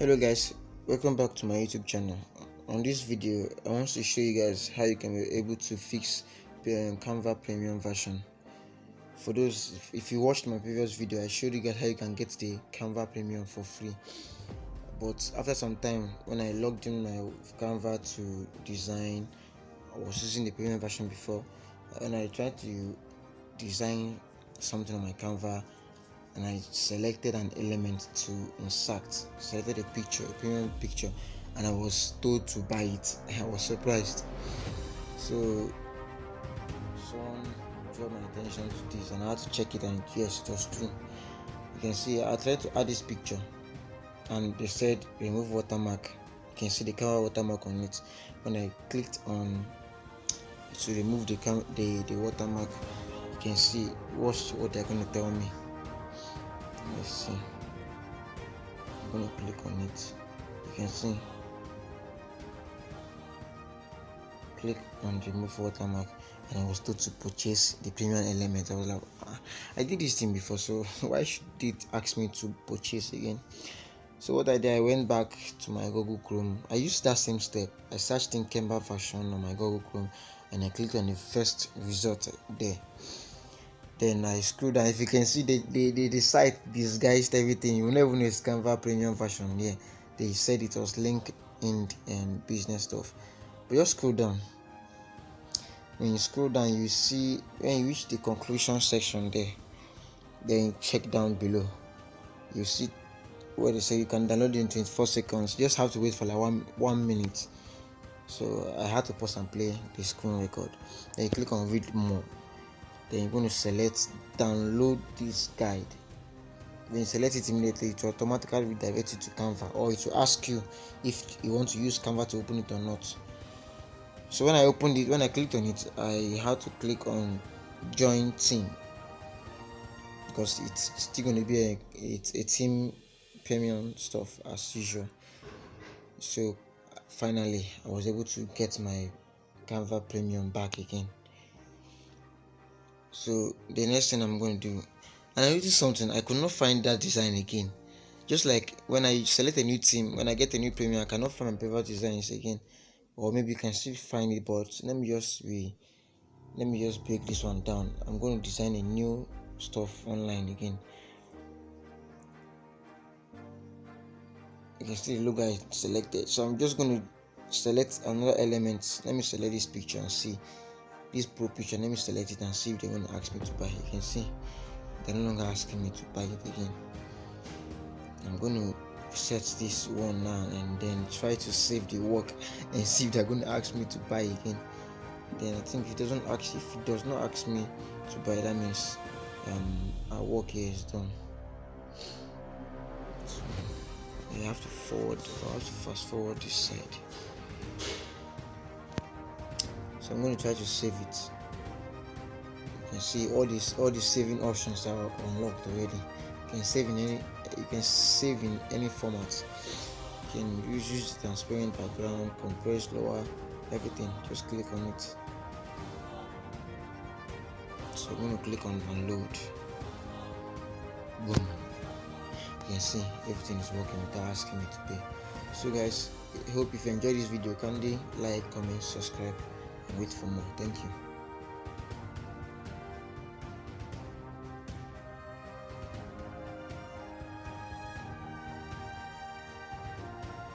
Hello guys, welcome back to my YouTube channel. On this video I want to show you guys how you can be able to fix Canva premium version. For those, if you watched my previous video, I showed you guys how you can get the Canva premium for free. But after some time, when I logged in my Canva to design, I was using the premium version before. When I tried to design something on my Canva and I selected an element to insert, selected a picture, a premium picture, and I was told to buy it. I was surprised. So someone drew my attention to this and I had to check it, and yes, it was true. You can see I tried to add this picture and they said remove watermark. You can see the Canva watermark on it. When I clicked on to remove the watermark, you can see watch what they're going to tell me. Let's see. I'm going to click on it. You can see. Click on remove watermark, and I was told to purchase the premium element. I was like, I did this thing before, so why should it ask me to purchase again? So what I did, I went back to my Google Chrome. I used that same step. I searched in Canva version on my Google Chrome, and I clicked on the first result there. Then I scrolled down. If you can see, the site disguised everything. You will never know it's Canva premium version. Yeah, they said it was LinkedIn and business stuff. But just scroll down. When you scroll down, you see when you reach the conclusion section there. Then check down below. You see where they say you can download it in 24 seconds. You just have to wait for like one minute. So I had to pause and play the screen record. Then you click on read more. Then you're going to select download this guide. When you select it immediately, it will automatically redirect you to Canva, or it will ask you if you want to use Canva to open it or not. So when I opened it, when I clicked on it, I had to click on join team, because it's still going to be a team premium stuff as usual. So finally I was able to get my Canva premium back again. So the next thing I'm going to do, and I noticed something, I could not find that design again. Just like when I select a new theme, when I get a new premium, I cannot find my previous designs again. Or maybe you can still find it, but let me just break this one down. I'm going to design a new stuff online again. You can see the logo I selected. So I'm just going to select another element. Let me select this picture and see this pro picture. Let me select it and see if they're going to ask me to buy it. You can see they're no longer asking me to buy it again. I'm going to set this one now and then try to save the work and see if they're going to ask me to buy again. Then I think if it does not ask me to buy, that means our work here is done. So I have to fast forward this side. So I'm going to try to save it. You can see all these saving options are unlocked already. You can save in any format. You can use transparent background, compressed lower, everything. Just click on it. So I'm going to click on download. Boom. You can see everything is working without asking me to pay. So guys, I hope if you enjoyed this video, kindly like, comment, subscribe, and wait for more. Thank you.